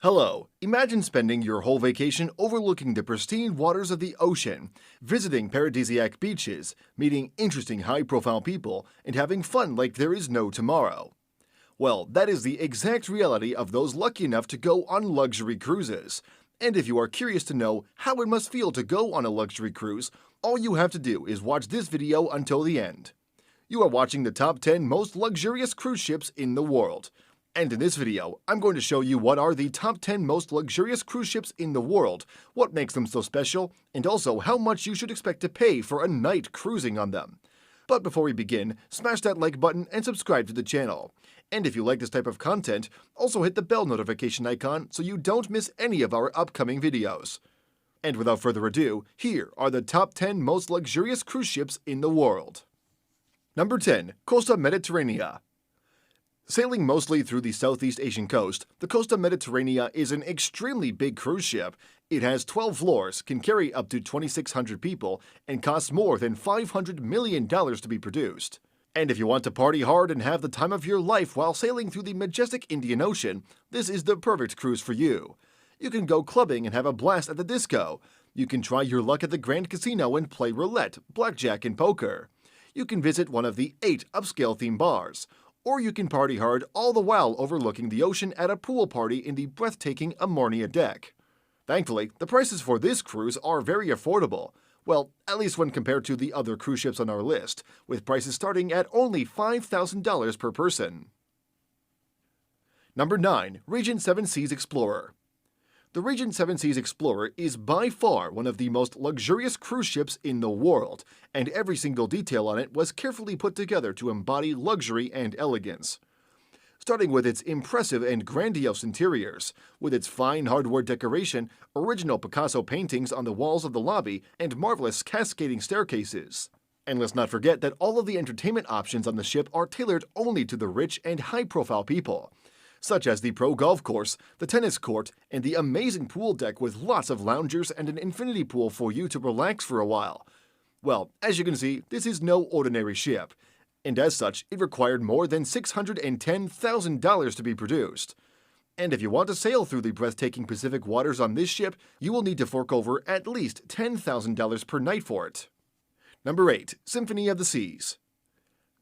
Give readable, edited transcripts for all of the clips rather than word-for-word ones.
Hello, imagine spending your whole vacation overlooking the pristine waters of the ocean, visiting paradisiac beaches, meeting interesting high-profile people, and having fun like there is no tomorrow. Well, that is the exact reality of those lucky enough to go on luxury cruises. And if you are curious to know how it must feel to go on a luxury cruise, all you have to do is watch this video until the end. You are watching the top 10 most luxurious cruise ships in the world. And in this video, I'm going to show you what are the top 10 most luxurious cruise ships in the world, what makes them so special, and also how much you should expect to pay for a night cruising on them. But before we begin, smash that like button and subscribe to the channel. And if you like this type of content, also hit the bell notification icon so you don't miss any of our upcoming videos. And without further ado, here are the top 10 most luxurious cruise ships in the world. Number 10. Costa Mediterranea. Sailing mostly through the Southeast Asian coast, the Costa Mediterranea is an extremely big cruise ship. It has 12 floors, can carry up to 2,600 people, and costs more than $500 million to be produced. And if you want to party hard and have the time of your life while sailing through the majestic Indian Ocean, this is the perfect cruise for you. You can go clubbing and have a blast at the disco. You can try your luck at the Grand Casino and play roulette, blackjack, and poker. You can visit one of the 8 upscale-themed bars. Or you can party hard all the while overlooking the ocean at a pool party in the breathtaking Amornia deck. Thankfully, the prices for this cruise are very affordable. Well, at least when compared to the other cruise ships on our list, with prices starting at only $5,000 per person. Number 9. Regent Seven Seas Explorer. The Regent Seven Seas Explorer is by far one of the most luxurious cruise ships in the world, and every single detail on it was carefully put together to embody luxury and elegance. Starting with its impressive and grandiose interiors, with its fine hardwood decoration, original Picasso paintings on the walls of the lobby, and marvelous cascading staircases. And let's not forget that all of the entertainment options on the ship are tailored only to the rich and high-profile people, such as the pro golf course, the tennis court, and the amazing pool deck with lots of loungers and an infinity pool for you to relax for a while. Well, as you can see, this is no ordinary ship, and as such, it required more than $610,000 to be produced. And if you want to sail through the breathtaking Pacific waters on this ship, you will need to fork over at least $10,000 per night for it. Number 8. Symphony of the Seas.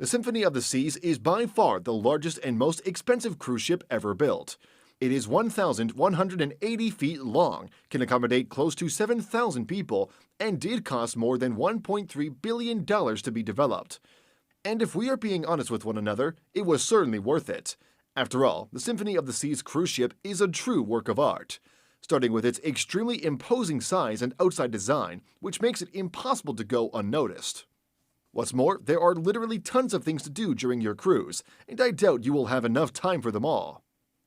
The Symphony of the Seas is by far the largest and most expensive cruise ship ever built. It is 1,180 feet long, can accommodate close to 7,000 people, and did cost more than $1.3 billion to be developed. And if we are being honest with one another, it was certainly worth it. After all, the Symphony of the Seas cruise ship is a true work of art, starting with its extremely imposing size and outside design, which makes it impossible to go unnoticed. What's more, there are literally tons of things to do during your cruise, and I doubt you will have enough time for them all.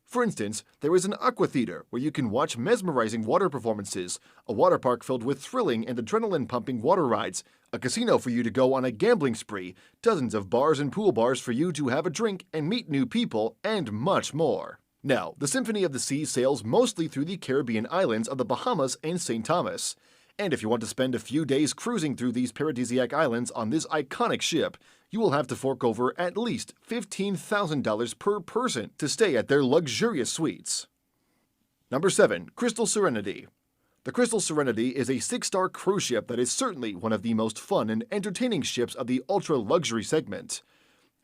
For instance, there is an aqua theater where you can watch mesmerizing water performances, a water park filled with thrilling and adrenaline-pumping water rides, a casino for you to go on a gambling spree, dozens of bars and pool bars for you to have a drink and meet new people, and much more. Now, the Symphony of the Seas sails mostly through the Caribbean islands of the Bahamas and St. Thomas. And if you want to spend a few days cruising through these paradisiac islands on this iconic ship, you will have to fork over at least $15,000 per person to stay at their luxurious suites. Number 7. Crystal Serenity. The Crystal Serenity is a 6-star cruise ship that is certainly one of the most fun and entertaining ships of the ultra-luxury segment.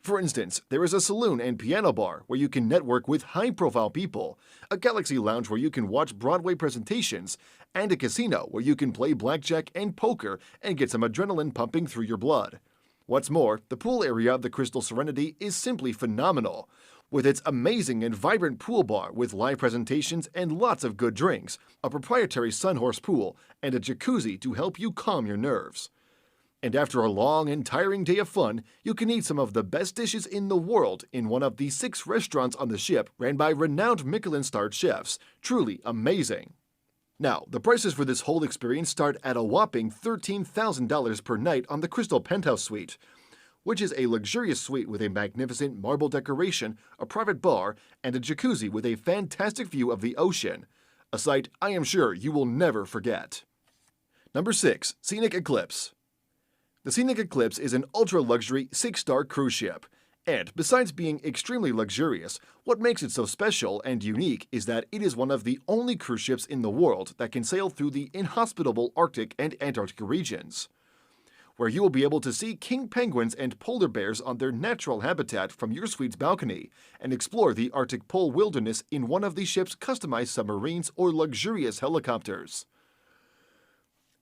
For instance, there is a saloon and piano bar where you can network with high-profile people, a Galaxy Lounge where you can watch Broadway presentations, and a casino where you can play blackjack and poker and get some adrenaline pumping through your blood. What's more, the pool area of the Crystal Serenity is simply phenomenal, with its amazing and vibrant pool bar with live presentations and lots of good drinks, a proprietary Sunhorse pool, and a jacuzzi to help you calm your nerves. And after a long and tiring day of fun, you can eat some of the best dishes in the world in one of the 6 restaurants on the ship ran by renowned Michelin-starred chefs. Truly amazing. Now, the prices for this whole experience start at a whopping $13,000 per night on the Crystal Penthouse Suite, which is a luxurious suite with a magnificent marble decoration, a private bar, and a jacuzzi with a fantastic view of the ocean. A sight I am sure you will never forget. Number 6. Scenic Eclipse. The Scenic Eclipse is an ultra-luxury 6-star cruise ship, And besides being extremely luxurious, what makes it so special and unique is that it is one of the only cruise ships in the world that can sail through the inhospitable Arctic and Antarctic regions, where you will be able to see king penguins and polar bears on their natural habitat from your suite's balcony, and explore the Arctic Pole wilderness in one of the ship's customized submarines or luxurious helicopters.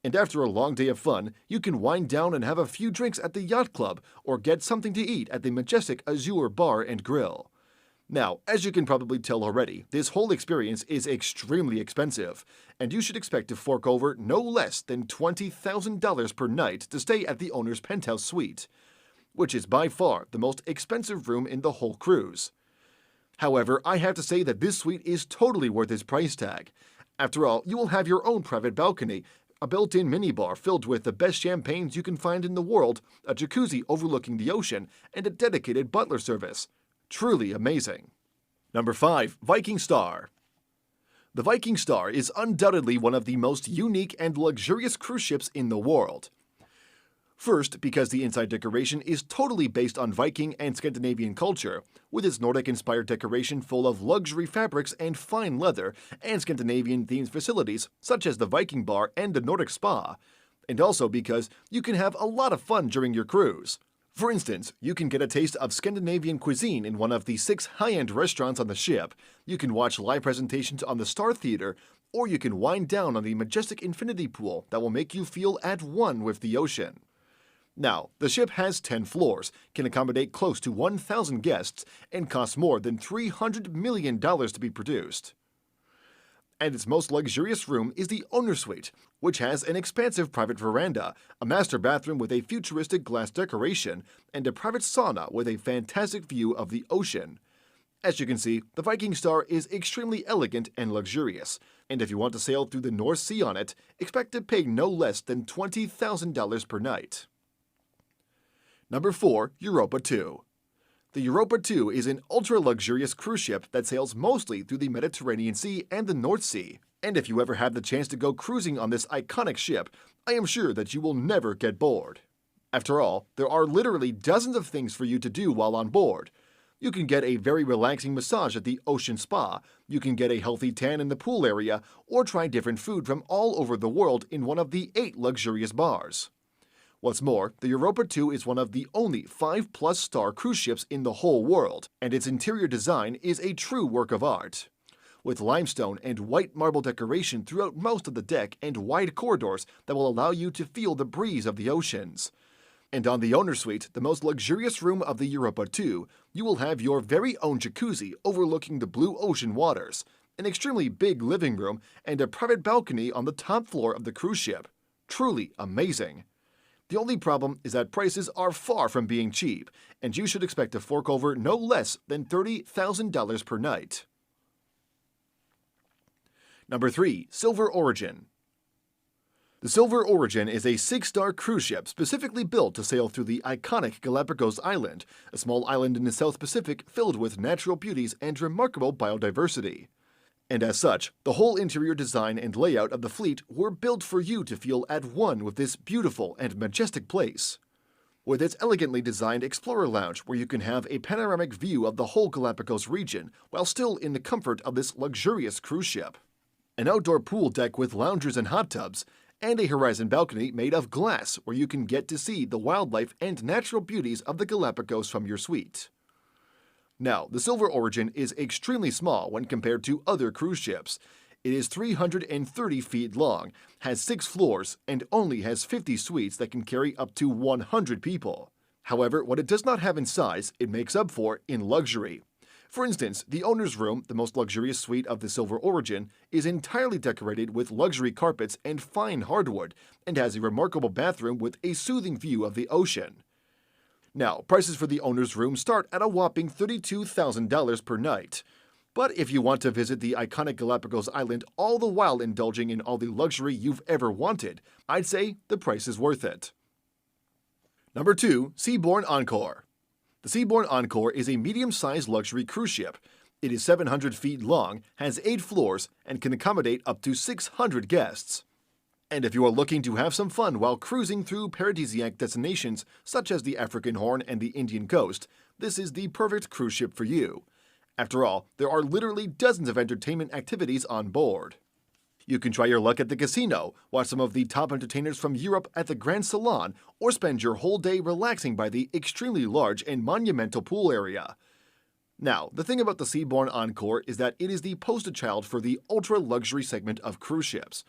And after a long day of fun, you can wind down and have a few drinks at the yacht club or get something to eat at the majestic Azure Bar and Grill. Now, as you can probably tell already, this whole experience is extremely expensive, and you should expect to fork over no less than $20,000 per night to stay at the owner's penthouse suite, which is by far the most expensive room in the whole cruise. However, I have to say that this suite is totally worth its price tag. After all, you will have your own private balcony, a built-in minibar filled with the best champagnes you can find in the world, a jacuzzi overlooking the ocean, and a dedicated butler service. Truly amazing. Number 5. Viking Star. The Viking Star is undoubtedly one of the most unique and luxurious cruise ships in the world. First, because the inside decoration is totally based on Viking and Scandinavian culture, with its Nordic-inspired decoration full of luxury fabrics and fine leather, and Scandinavian-themed facilities such as the Viking Bar and the Nordic Spa, and also because you can have a lot of fun during your cruise. For instance, you can get a taste of Scandinavian cuisine in one of the 6 high-end restaurants on the ship, you can watch live presentations on the Star Theater, or you can wind down on the majestic infinity pool that will make you feel at one with the ocean. Now, the ship has 10 floors, can accommodate close to 1,000 guests, and costs more than $300 million to be produced. And its most luxurious room is the owner suite, which has an expansive private veranda, a master bathroom with a futuristic glass decoration, and a private sauna with a fantastic view of the ocean. As you can see, the Viking Star is extremely elegant and luxurious, and if you want to sail through the North Sea on it, expect to pay no less than $20,000 per night. Number 4. Europa 2. The Europa 2 is an ultra-luxurious cruise ship that sails mostly through the Mediterranean Sea and the North Sea, and if you ever have the chance to go cruising on this iconic ship, I am sure that you will never get bored. After all, there are literally dozens of things for you to do while on board. You can get a very relaxing massage at the Ocean Spa, you can get a healthy tan in the pool area, or try different food from all over the world in one of the 8 luxurious bars. What's more, the Europa 2 is one of the only 5+ star cruise ships in the whole world, and its interior design is a true work of art. With limestone and white marble decoration throughout most of the deck and wide corridors that will allow you to feel the breeze of the oceans. And on the owner suite, the most luxurious room of the Europa 2, you will have your very own jacuzzi overlooking the blue ocean waters, an extremely big living room, and a private balcony on the top floor of the cruise ship. Truly amazing. The only problem is that prices are far from being cheap, and you should expect to fork over no less than $30,000 per night. Number 3. Silver Origin. The Silver Origin is a 6-star cruise ship specifically built to sail through the iconic Galapagos Island, a small island in the South Pacific filled with natural beauties and remarkable biodiversity. And as such, the whole interior design and layout of the fleet were built for you to feel at one with this beautiful and majestic place. With its elegantly designed Explorer Lounge where you can have a panoramic view of the whole Galapagos region while still in the comfort of this luxurious cruise ship. An outdoor pool deck with loungers and hot tubs, and a horizon balcony made of glass where you can get to see the wildlife and natural beauties of the Galapagos from your suite. Now, the Silver Origin is extremely small when compared to other cruise ships. It is 330 feet long, has 6 floors, and only has 50 suites that can carry up to 100 people. However, what it does not have in size, it makes up for in luxury. For instance, the owner's room, the most luxurious suite of the Silver Origin, is entirely decorated with luxury carpets and fine hardwood, and has a remarkable bathroom with a soothing view of the ocean. Now, prices for the owner's room start at a whopping $32,000 per night. But if you want to visit the iconic Galapagos Island all the while indulging in all the luxury you've ever wanted, I'd say the price is worth it. Number 2. Seabourn Encore. The Seabourn Encore is a medium-sized luxury cruise ship. It is 700 feet long, has 8 floors, and can accommodate up to 600 guests. And if you are looking to have some fun while cruising through paradisiac destinations such as the African Horn and the Indian coast, this is the perfect cruise ship for you. After all, there are literally dozens of entertainment activities on board. You can try your luck at the casino, watch some of the top entertainers from Europe at the Grand Salon, or spend your whole day relaxing by the extremely large and monumental pool area. Now, the thing about the Seabourn Encore is that it is the poster child for the ultra-luxury segment of cruise ships,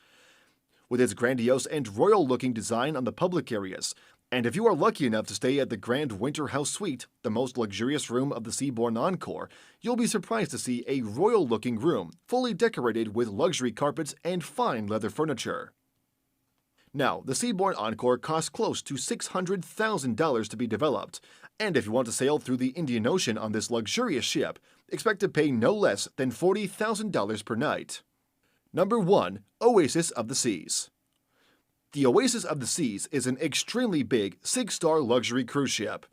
with its grandiose and royal-looking design on the public areas. And if you are lucky enough to stay at the Grand Winter House Suite, the most luxurious room of the Seabourn Encore, you'll be surprised to see a royal-looking room, fully decorated with luxury carpets and fine leather furniture. Now, the Seabourn Encore costs close to $600,000 to be developed, and if you want to sail through the Indian Ocean on this luxurious ship, expect to pay no less than $40,000 per night. Number 1. Oasis of the Seas. The Oasis of the Seas is an extremely big 6-star luxury cruise ship.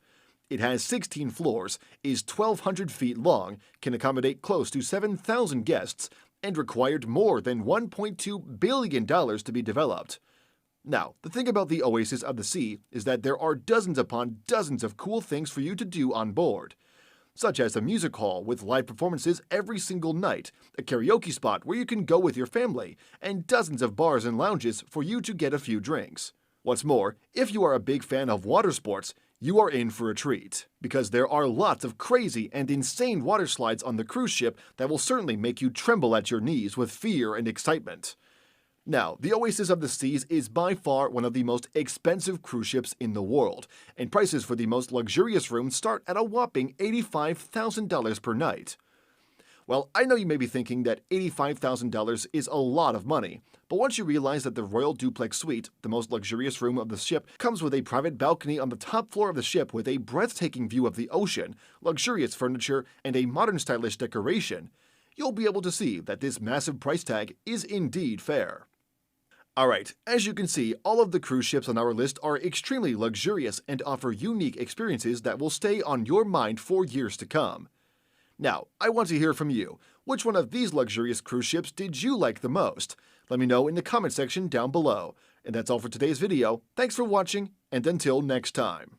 It has 16 floors, is 1,200 feet long, can accommodate close to 7,000 guests, and required more than $1.2 billion to be developed. Now, the thing about the Oasis of the Sea is that there are dozens upon dozens of cool things for you to do on board, such as a music hall with live performances every single night, a karaoke spot where you can go with your family, and dozens of bars and lounges for you to get a few drinks. What's more, if you are a big fan of water sports, you are in for a treat, because there are lots of crazy and insane water slides on the cruise ship that will certainly make you tremble at your knees with fear and excitement. Now, the Oasis of the Seas is by far one of the most expensive cruise ships in the world, and prices for the most luxurious rooms start at a whopping $85,000 per night. Well, I know you may be thinking that $85,000 is a lot of money, but once you realize that the Royal Duplex Suite, the most luxurious room of the ship, comes with a private balcony on the top floor of the ship with a breathtaking view of the ocean, luxurious furniture, and a modern stylish decoration, you'll be able to see that this massive price tag is indeed fair. Alright, as you can see, all of the cruise ships on our list are extremely luxurious and offer unique experiences that will stay on your mind for years to come. Now, I want to hear from you. Which one of these luxurious cruise ships did you like the most? Let me know in the comment section down below. And that's all for today's video. Thanks for watching, and until next time.